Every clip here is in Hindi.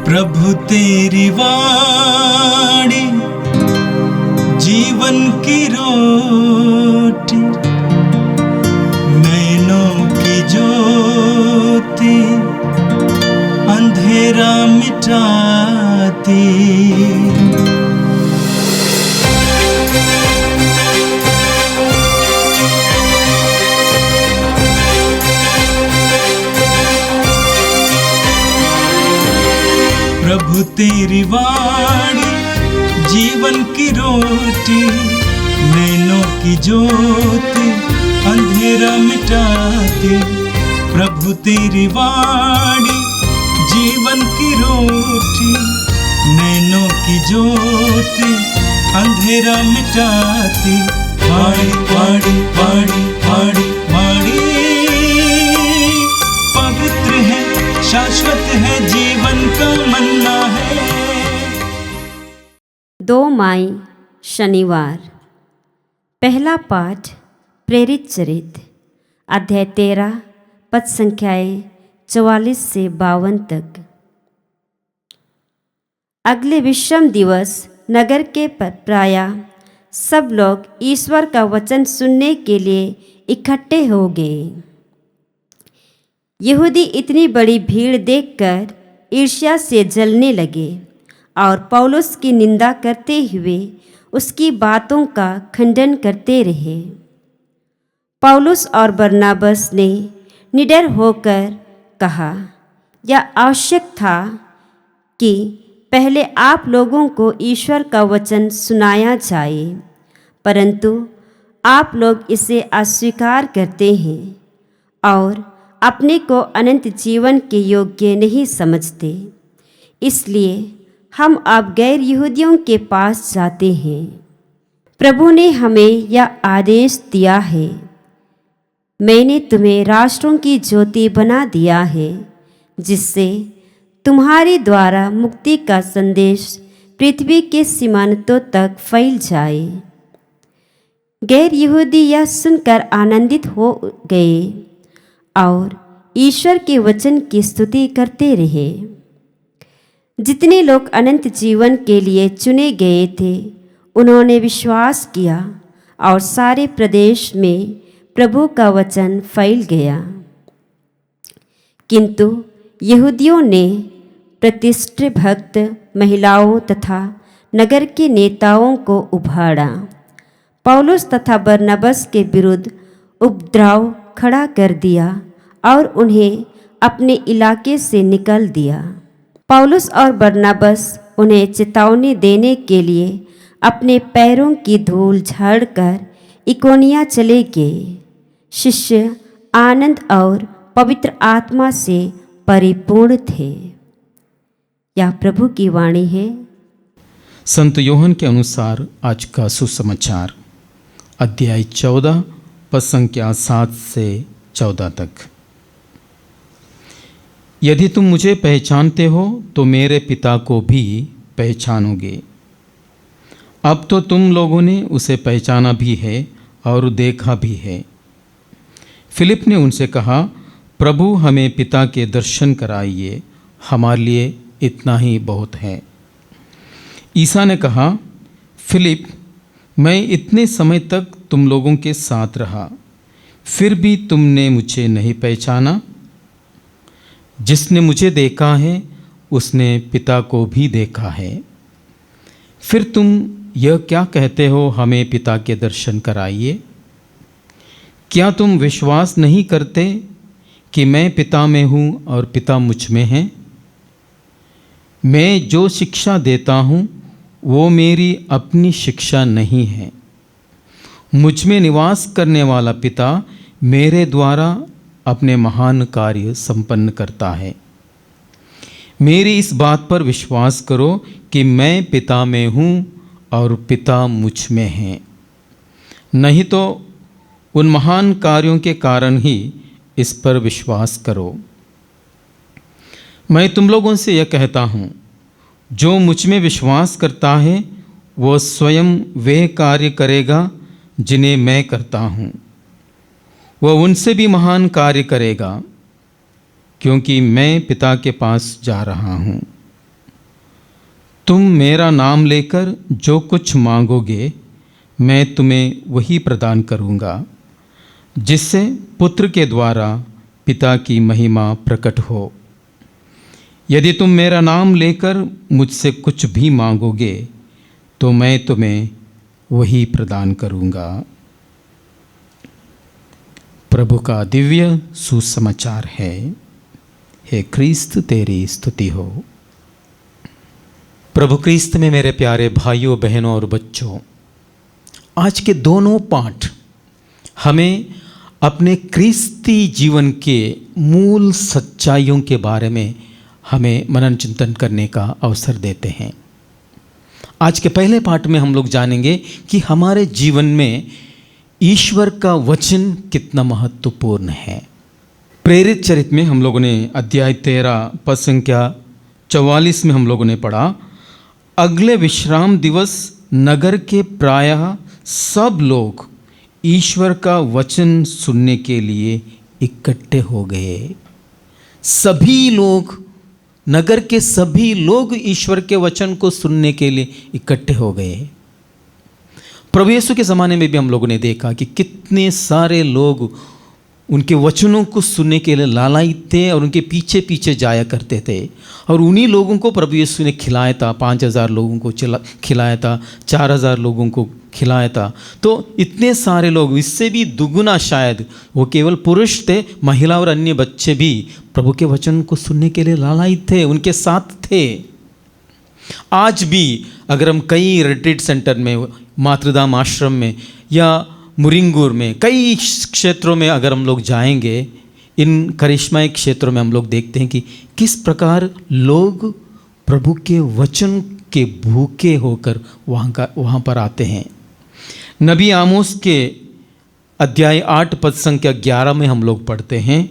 प्रभु तेरी वाणी जीवन की रोटी, नैनों की ज्योति अंधेरा मिटाती। प्रभु तेरी वाणी जीवन की रोटी, नैनों की ज्योति अंधेरा मिटाती। प्रभु तेरी वाणी जीवन की रोटी, नैनों की ज्योति अंधेरा मिटाती। वाणी वाणी वाणी वाणी वाणी पवित्र है, शाश्वत है, जीवन का मन्ना है। 2 मई शनिवार। पहला पाठ प्रेरित चरित्र, अध्याय 13, पद संख्याएं 44 से 52 तक। अगले विश्राम दिवस नगर के प्रायः सब लोग ईश्वर का वचन सुनने के लिए इकट्ठे हो गए। यहूदी इतनी बड़ी भीड़ देखकर ईर्ष्या से जलने लगे और पौलुस की निंदा करते हुए उसकी बातों का खंडन करते रहे। पौलुस और बरनबास ने निडर होकर कहा, यह आवश्यक था कि पहले आप लोगों को ईश्वर का वचन सुनाया जाए, परंतु आप लोग इसे अस्वीकार करते हैं और अपने को अनंत जीवन के योग्य नहीं समझते। इसलिए हम अब गैर यहूदियों के पास जाते हैं। प्रभु ने हमें यह आदेश दिया है, मैंने तुम्हें राष्ट्रों की ज्योति बना दिया है, जिससे तुम्हारे द्वारा मुक्ति का संदेश पृथ्वी के सीमांतों तक फैल जाए। गैर यहूदी यह सुनकर आनंदित हो गए और ईश्वर के वचन की स्तुति करते रहे। जितने लोग अनंत जीवन के लिए चुने गए थे, उन्होंने विश्वास किया और सारे प्रदेश में प्रभु का वचन फैल गया। किंतु यहूदियों ने प्रतिष्ठित भक्त महिलाओं तथा नगर के नेताओं को उभाड़ा, पौलुस तथा बरनबास के विरुद्ध उपद्रव खड़ा कर दिया और उन्हें अपने इलाके से निकाल दिया। पौलुस और बरनबास उन्हें चेतावनी देने के लिए अपने पैरों की धूल झाड़कर इकोनिया चले गए। शिष्य आनंद और पवित्र आत्मा से परिपूर्ण थे। यह प्रभु की वाणी है। संत योहन के अनुसार आज का सुसमाचार, अध्याय 14, पद संख्या 7 से 14 तक। यदि तुम मुझे पहचानते हो तो मेरे पिता को भी पहचानोगे। अब तो तुम लोगों ने उसे पहचाना भी है और देखा भी है। फिलिप ने उनसे कहा, प्रभु हमें पिता के दर्शन कराइए, हमारे लिए इतना ही बहुत है। ईसा ने कहा, फिलिप, मैं इतने समय तक तुम लोगों के साथ रहा, फिर भी तुमने मुझे नहीं पहचाना। जिसने मुझे देखा है उसने पिता को भी देखा है। फिर तुम यह क्या कहते हो, हमें पिता के दर्शन कराइए? क्या तुम विश्वास नहीं करते कि मैं पिता में हूँ और पिता मुझ में है? मैं जो शिक्षा देता हूँ वो मेरी अपनी शिक्षा नहीं है। मुझ में निवास करने वाला पिता मेरे द्वारा अपने महान कार्य संपन्न करता है। मेरी इस बात पर विश्वास करो कि मैं पिता में हूँ और पिता मुझ में है, नहीं तो उन महान कार्यों के कारण ही इस पर विश्वास करो। मैं तुम लोगों से यह कहता हूँ, जो मुझ में विश्वास करता है वो स्वयं वे कार्य करेगा जिन्हें मैं करता हूँ, वह उनसे भी महान कार्य करेगा, क्योंकि मैं पिता के पास जा रहा हूँ। तुम मेरा नाम लेकर जो कुछ मांगोगे मैं तुम्हें वही प्रदान करूँगा, जिससे पुत्र के द्वारा पिता की महिमा प्रकट हो। यदि तुम मेरा नाम लेकर मुझसे कुछ भी मांगोगे तो मैं तुम्हें वही प्रदान करूँगा। प्रभु का दिव्य सुसमाचार है। हे क्रिस्त तेरी स्तुति हो। प्रभु क्रिस्त में मेरे प्यारे भाइयों बहनों और बच्चों, आज के दोनों पाठ हमें अपने क्रिस्ती जीवन के मूल सच्चाइयों के बारे में हमें मनन चिंतन करने का अवसर देते हैं। आज के पहले पाठ में हम लोग जानेंगे कि हमारे जीवन में ईश्वर का वचन कितना महत्वपूर्ण है। प्रेरित चरित्र में हम लोगों ने अध्याय 13 पद संख्या 44 में हम लोगों ने पढ़ा, अगले विश्राम दिवस नगर के प्रायः सब लोग ईश्वर का वचन सुनने के लिए इकट्ठे हो गए। सभी लोग, नगर के सभी लोग ईश्वर के वचन को सुनने के लिए इकट्ठे हो गए। प्रभु यीशु के ज़माने में भी हम लोगों ने देखा कि कितने सारे लोग उनके वचनों को सुनने के लिए लालायित थे और उनके पीछे पीछे जाया करते थे। और उन्हीं लोगों को प्रभु यीशु ने खिलाया था। 5000 लोगों को खिलाया था, 4000 लोगों को खिलाया था। तो इतने सारे लोग, इससे भी दुगुना शायद वो केवल पुरुष थे, महिला और अन्य बच्चे भी प्रभु के वचन को सुनने के लिए लालायित थे, उनके साथ थे। आज भी अगर हम कई रिट्रीट सेंटर में, मातृधाम आश्रम में या मुरिंगुर में, कई क्षेत्रों में अगर हम लोग जाएंगे, इन करिश्माई क्षेत्रों में हम लोग देखते हैं कि किस प्रकार लोग प्रभु के वचन के भूखे होकर वहाँ पर आते हैं। नबी आमोस के अध्याय 8 पद संख्या 11 में हम लोग पढ़ते हैं,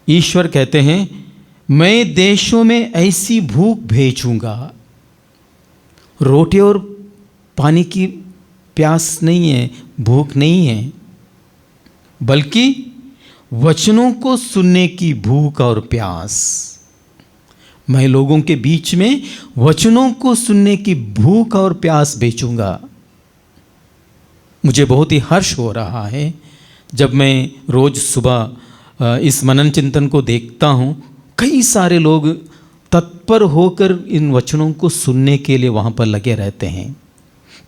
ईश्वर कहते हैं, मैं देशों में ऐसी भूख भेजूंगा। रोटी और पानी की प्यास नहीं है, भूख नहीं है, बल्कि वचनों को सुनने की भूख और प्यास। मैं लोगों के बीच में वचनों को सुनने की भूख और प्यास बेचूंगा। मुझे बहुत ही हर्ष हो रहा है जब मैं रोज सुबह इस मनन चिंतन को देखता हूँ। कई सारे लोग तत्पर होकर इन वचनों को सुनने के लिए वहाँ पर लगे रहते हैं।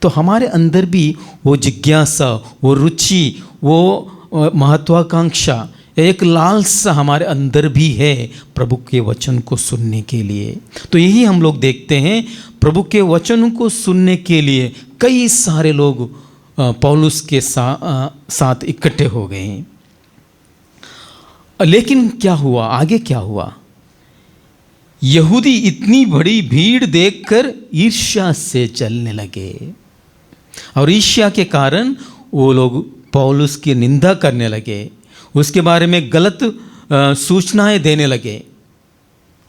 तो हमारे अंदर भी वो जिज्ञासा, वो रुचि, वो महत्वाकांक्षा, एक लालसा हमारे अंदर भी है प्रभु के वचन को सुनने के लिए। तो यही हम लोग देखते हैं, प्रभु के वचन को सुनने के लिए कई सारे लोग पौलुस के साथ इकट्ठे हो गए। लेकिन क्या हुआ, आगे क्या हुआ? यहूदी इतनी बड़ी भीड़ देखकर ईर्ष्या से जलने लगे और ईर्ष्या के कारण वो लोग पौलुस की निंदा करने लगे, उसके बारे में गलत सूचनाएं देने लगे।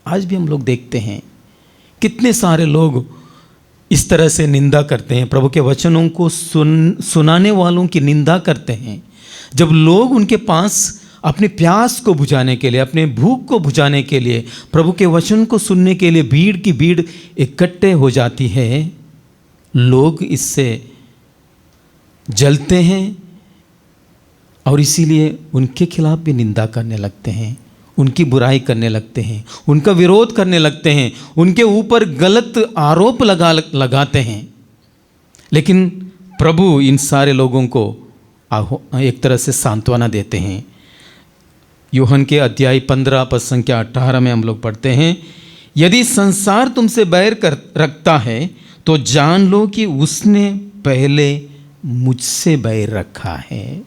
आज भी हम लोग देखते हैं कितने सारे लोग इस तरह से निंदा करते हैं, प्रभु के वचनों को सुनाने वालों की निंदा करते हैं। जब लोग उनके पास अपने प्यास को बुझाने के लिए, अपने भूख को बुझाने के लिए, प्रभु के वचन को सुनने के लिए भीड़ की भीड़ इकट्ठे हो जाती है, लोग इससे जलते हैं और इसीलिए उनके खिलाफ भी निंदा करने लगते हैं, उनकी बुराई करने लगते हैं, उनका विरोध करने लगते हैं, उनके ऊपर गलत आरोप लगाते हैं। लेकिन प्रभु इन सारे लोगों को एक तरह से सांत्वना देते हैं। यूहन के अध्याय 15 पद संख्या 18 में हम लोग पढ़ते हैं, यदि संसार तुमसे बैर रखता है तो जान लो कि उसने पहले मुझसे बैर रखा है।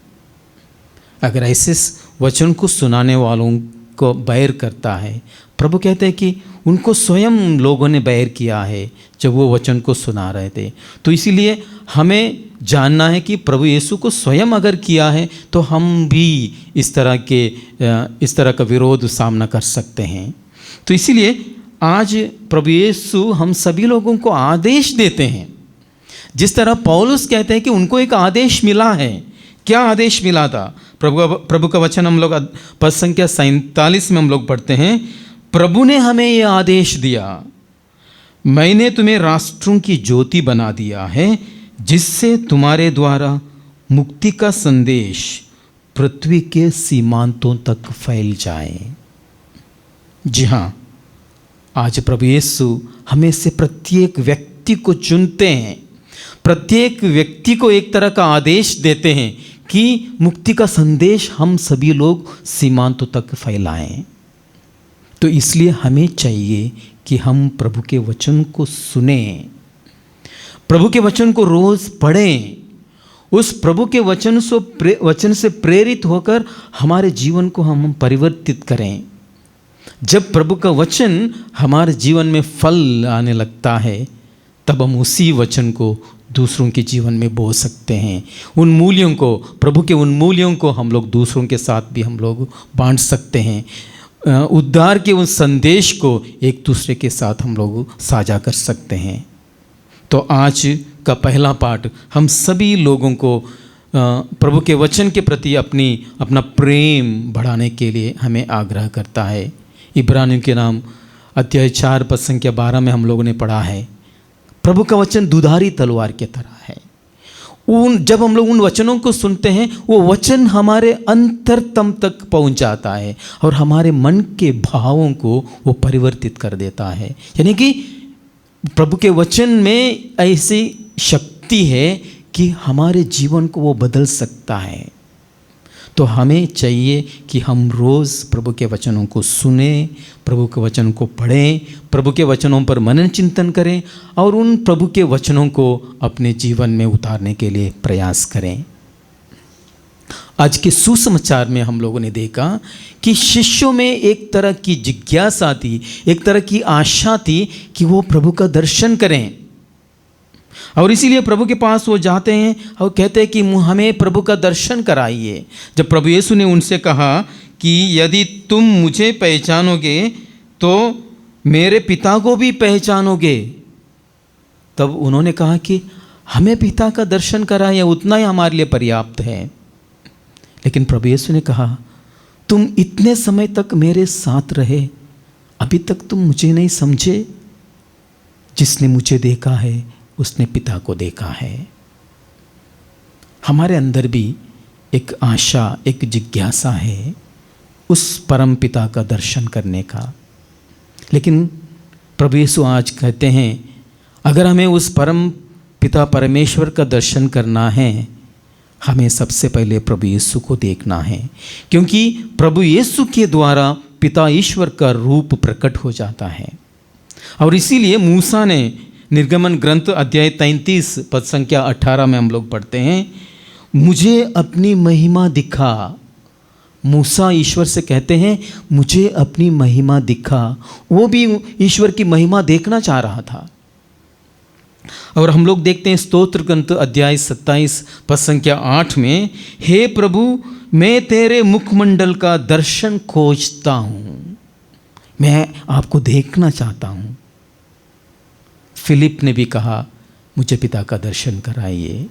अगर ऐसे वचन को सुनाने वालों को बैर करता है, प्रभु कहते हैं कि उनको स्वयं लोगों ने बैर किया है जब वो वचन को सुना रहे थे। तो इसीलिए हमें जानना है कि प्रभु यीशु को स्वयं अगर किया है तो हम भी इस तरह का विरोध सामना कर सकते हैं। तो इसीलिए आज प्रभु यीशु हम सभी लोगों को आदेश देते हैं। जिस तरह पौलुस कहते हैं कि उनको एक आदेश मिला है। क्या आदेश मिला था? प्रभु का वचन हम लोग पद संख्या 47 में हम लोग पढ़ते हैं, प्रभु ने हमें यह आदेश दिया, मैंने तुम्हें राष्ट्रों की ज्योति बना दिया है, जिससे तुम्हारे द्वारा मुक्ति का संदेश पृथ्वी के सीमांतों तक फैल जाए। जी हाँ, आज प्रभु यीशु हमें से प्रत्येक व्यक्ति को चुनते हैं, प्रत्येक व्यक्ति को एक तरह का आदेश देते हैं कि मुक्ति का संदेश हम सभी लोग सीमांतों तक फैलाएं। तो इसलिए हमें चाहिए कि हम प्रभु के वचन को सुने, प्रभु के वचन को रोज पढ़ें, उस प्रभु के वचन से प्रेरित होकर हमारे जीवन को हम परिवर्तित करें। जब प्रभु का वचन हमारे जीवन में फल आने लगता है, तब हम उसी वचन को दूसरों के जीवन में बो सकते हैं। उन मूल्यों को, प्रभु के उन मूल्यों को हम लोग दूसरों के साथ भी हम लोग बांट सकते हैं। उद्धार के उस संदेश को एक दूसरे के साथ हम लोग साझा कर सकते हैं। तो आज का पहला पाठ हम सभी लोगों को प्रभु के वचन के प्रति अपना प्रेम बढ़ाने के लिए हमें आग्रह करता है। इब्रानियों के नाम अध्याय 4 पद संख्या 12 में हम लोगों ने पढ़ा है, प्रभु का वचन दुधारी तलवार की तरह है। जब हम लोग उन वचनों को सुनते हैं, वो वचन हमारे अंतरतम तक पहुंच जाता है और हमारे मन के भावों को वो परिवर्तित कर देता है। यानी कि प्रभु के वचन में ऐसी शक्ति है कि हमारे जीवन को वो बदल सकता है। तो हमें चाहिए कि हम रोज़ प्रभु के वचनों को सुने, प्रभु के वचन को पढ़ें, प्रभु के वचनों पर मनन चिंतन करें और उन प्रभु के वचनों को अपने जीवन में उतारने के लिए प्रयास करें। आज के सुसमाचार में हम लोगों ने देखा कि शिष्यों में एक तरह की जिज्ञासा थी, एक तरह की आशा थी कि वो प्रभु का दर्शन करें, और इसीलिए प्रभु के पास वो जाते हैं और कहते हैं कि हमें प्रभु का दर्शन कराइए। जब प्रभु यीशु ने उनसे कहा कि यदि तुम मुझे पहचानोगे तो मेरे पिता को भी पहचानोगे, तब उन्होंने कहा कि हमें पिता का दर्शन कराइए, उतना ही हमारे लिए पर्याप्त है। लेकिन प्रभु यीशु ने कहा, तुम इतने समय तक मेरे साथ रहे, अभी तक तुम मुझे नहीं समझे? जिसने मुझे देखा है उसने पिता को देखा है। हमारे अंदर भी एक आशा, एक जिज्ञासा है उस परम पिता का दर्शन करने का। लेकिन प्रभु यीशु आज कहते हैं, अगर हमें उस परम पिता परमेश्वर का दर्शन करना है, हमें सबसे पहले प्रभु यीशु को देखना है, क्योंकि प्रभु यीशु के द्वारा पिता ईश्वर का रूप प्रकट हो जाता है। और इसीलिए मूसा ने निर्गमन ग्रंथ अध्याय 33 पद संख्या 18 में हम लोग पढ़ते हैं, मुझे अपनी महिमा दिखा। मूसा ईश्वर से कहते हैं, मुझे अपनी महिमा दिखा। वो भी ईश्वर की महिमा देखना चाह रहा था। और हम लोग देखते हैं स्तोत्र ग्रंथ अध्याय 27 पद संख्या 8 में, हे प्रभु मैं तेरे मुखमंडल का दर्शन खोजता हूँ, मैं आपको देखना चाहता हूँ। फिलिप ने भी कहा, मुझे पिता का दर्शन कराइए।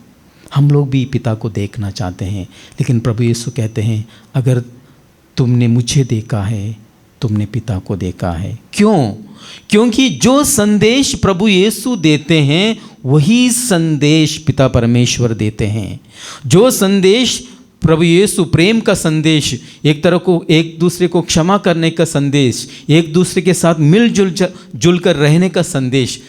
हम लोग भी पिता को देखना चाहते हैं, लेकिन प्रभु यीशु कहते हैं, अगर तुमने मुझे देखा है, तुमने पिता को देखा है। क्यों? क्योंकि जो संदेश प्रभु यीशु देते हैं, वही संदेश पिता परमेश्वर देते हैं। जो संदेश प्रभु यीशु, प्रेम का संदेश, एक दूसरे को क्षमा करने का संदेश, एक दूसरे के साथ मिलजुल कर रहने का संदेश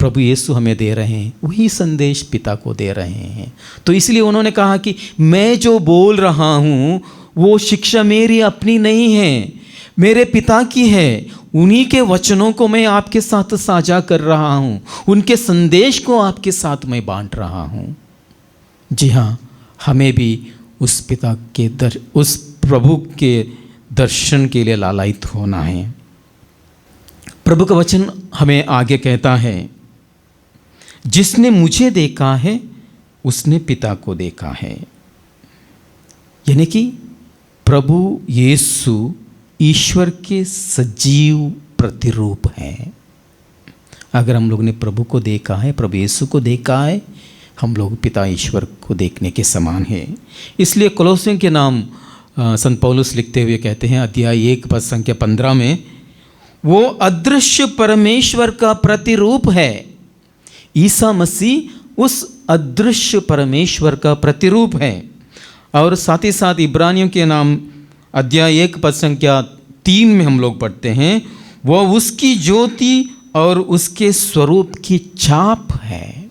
प्रभु यीशु हमें दे रहे हैं, वही संदेश पिता को दे रहे हैं। तो इसलिए उन्होंने कहा कि मैं जो बोल रहा हूँ वो शिक्षा मेरी अपनी नहीं है, मेरे पिता की है। उन्हीं के वचनों को मैं आपके साथ साझा कर रहा हूँ, उनके संदेश को आपके साथ मैं बांट रहा हूँ। जी हाँ, हमें भी उस पिता के उस प्रभु के दर्शन के लिए लालायित होना है। प्रभु का वचन हमें आगे कहता है, जिसने मुझे देखा है उसने पिता को देखा है। यानी कि प्रभु यीशु ईश्वर के सजीव प्रतिरूप हैं। अगर हम लोग ने प्रभु को देखा है, प्रभु यीशु को देखा है, हम लोग पिता ईश्वर को देखने के समान हैं। इसलिए कोलोसियों के नाम संत पौलुस लिखते हुए कहते हैं, अध्याय 1 पद संख्या 15 में, वो अदृश्य परमेश्वर का प्रतिरूप है। ईसा मसीह उस अदृश्य परमेश्वर का प्रतिरूप है। और साथ ही साथ इब्रानियों के नाम अध्याय 1 पद संख्या 3 में हम लोग पढ़ते हैं, वह उसकी ज्योति और उसके स्वरूप की छाप है।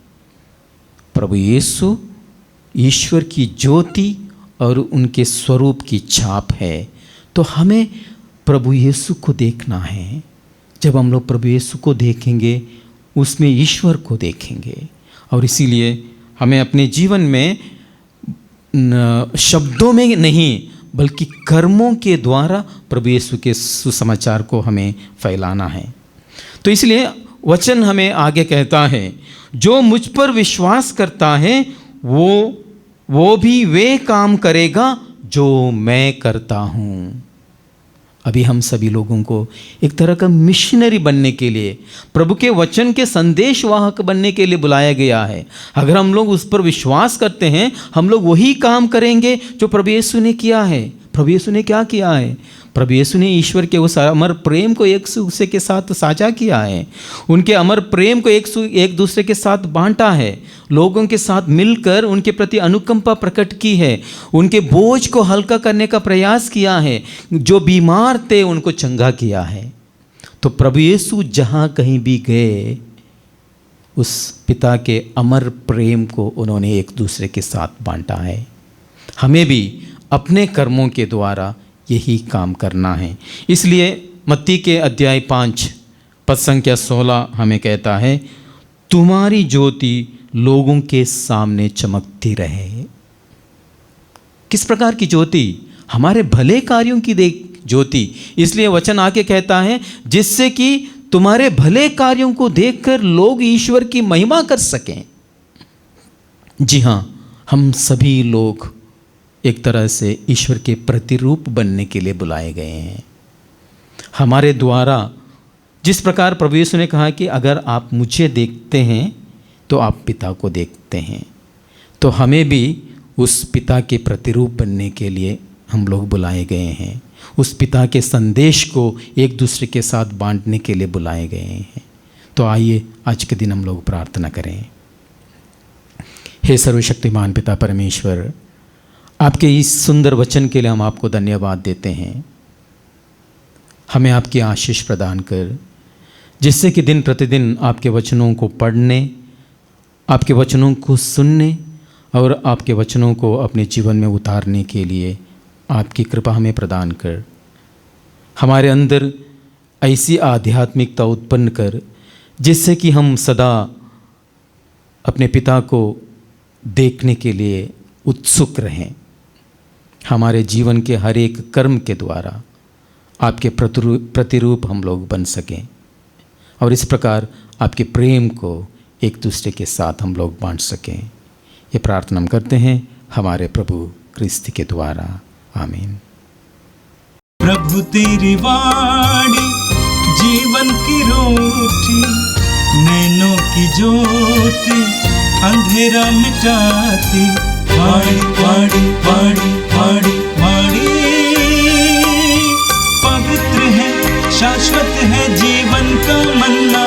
प्रभु यीशु ईश्वर की ज्योति और उनके स्वरूप की छाप है। तो हमें प्रभु यीशु को देखना है। जब हम लोग प्रभु यीशु को देखेंगे, उसमें ईश्वर को देखेंगे। और इसीलिए हमें अपने जीवन में शब्दों में नहीं बल्कि कर्मों के द्वारा प्रभु यीशु के सुसमाचार को हमें फैलाना है। तो इसलिए वचन हमें आगे कहता है, जो मुझ पर विश्वास करता है वो भी वे काम करेगा जो मैं करता हूँ। अभी हम सभी लोगों को एक तरह का मिशनरी बनने के लिए, प्रभु के वचन के संदेशवाहक बनने के लिए बुलाया गया है। अगर हम लोग उस पर विश्वास करते हैं, हम लोग वही काम करेंगे जो प्रभु यीशु ने किया है। प्रभु यीशु ने क्या किया है? प्रभु यीशु ने ईश्वर के उस अमर प्रेम को एक दूसरे के साथ साझा किया है। उनके अमर प्रेम को एक दूसरे के साथ बांटा है। लोगों के साथ मिलकर उनके प्रति अनुकंपा प्रकट की है। उनके बोझ को हल्का करने का प्रयास किया है। जो बीमार थे उनको चंगा किया है। तो प्रभु यीशु जहाँ कहीं भी गए, उस पिता के अमर प्रेम को उन्होंने एक दूसरे के साथ बांटा है। हमें भी अपने कर्मों के द्वारा यही काम करना है। इसलिए मत्ती के अध्याय 5 पद संख्या 16 हमें कहता है, तुम्हारी ज्योति लोगों के सामने चमकती रहे। किस प्रकार की ज्योति? हमारे भले कार्यों की ज्योति। इसलिए वचन आके कहता है, जिससे कि तुम्हारे भले कार्यों को देखकर लोग ईश्वर की महिमा कर सकें। जी हाँ, हम सभी लोग एक तरह से ईश्वर के प्रतिरूप बनने के लिए बुलाए गए हैं। हमारे द्वारा जिस प्रकार प्रभु यीशु ने कहा कि अगर आप मुझे देखते हैं तो आप पिता को देखते हैं, तो हमें भी उस पिता के प्रतिरूप बनने के लिए हम लोग बुलाए गए हैं। उस पिता के संदेश को एक दूसरे के साथ बांटने के लिए बुलाए गए हैं। तो आइए आज के दिन हम लोग प्रार्थना करें। हे सर्वशक्तिमान पिता परमेश्वर, आपके इस सुंदर वचन के लिए हम आपको धन्यवाद देते हैं। हमें आपकी आशीष प्रदान कर, जिससे कि दिन प्रतिदिन आपके वचनों को पढ़ने, आपके वचनों को सुनने और आपके वचनों को अपने जीवन में उतारने के लिए आपकी कृपा हमें प्रदान कर। हमारे अंदर ऐसी आध्यात्मिकता उत्पन्न कर जिससे कि हम सदा अपने पिता को देखने के लिए उत्सुक रहें। हमारे जीवन के हर एक कर्म के द्वारा आपके प्रतिरूप हम लोग बन सकें और इस प्रकार आपके प्रेम को एक दूसरे के साथ हम लोग बांट सकें। ये प्रार्थना हम करते हैं हमारे प्रभु क्रिस्त के द्वारा, आमीन। प्रभु तेरी वाणी जीवन की रोटी, नैनों की ज्योति अंधेरा मिटाती। वाणी वाणी वाणी वाणी वाणी पवित्र है, शाश्वत है जीवन का मन्ना।